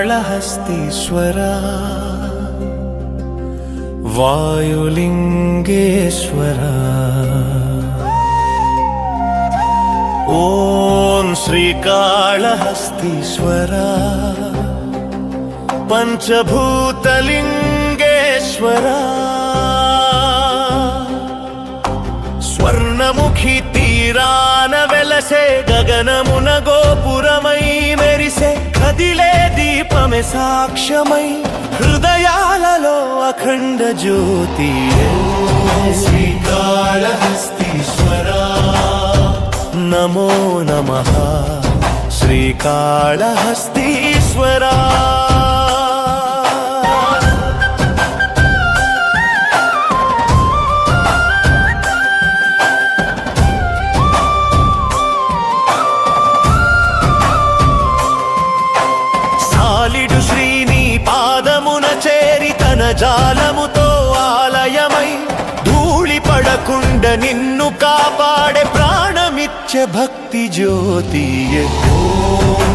శ్రీకాళహస్తీశ్వర వాయులింగేశ్వర ఓం శ్రీకాళహస్తీశ్వర పంచభూతలింగేశ్వర స్వర్ణముఖి తీరాన వెలసే గగనమున గోపురమై మెరిసే కదిలే దీపమే సాక్ష్యమై హృదయాలలో అఖండ జ్యోతి శ్రీకాళహస్తీశ్వర నమో నమః శ్రీకాళహస్తీశ్వర సాలిడు శ్రీని పాదమున చేరి తన జాలముతో ఆలయమై ధూళి పడకుండ నిన్ను కాపాడే ప్రాణమిచ్చే భక్తి జ్యోతి ఓం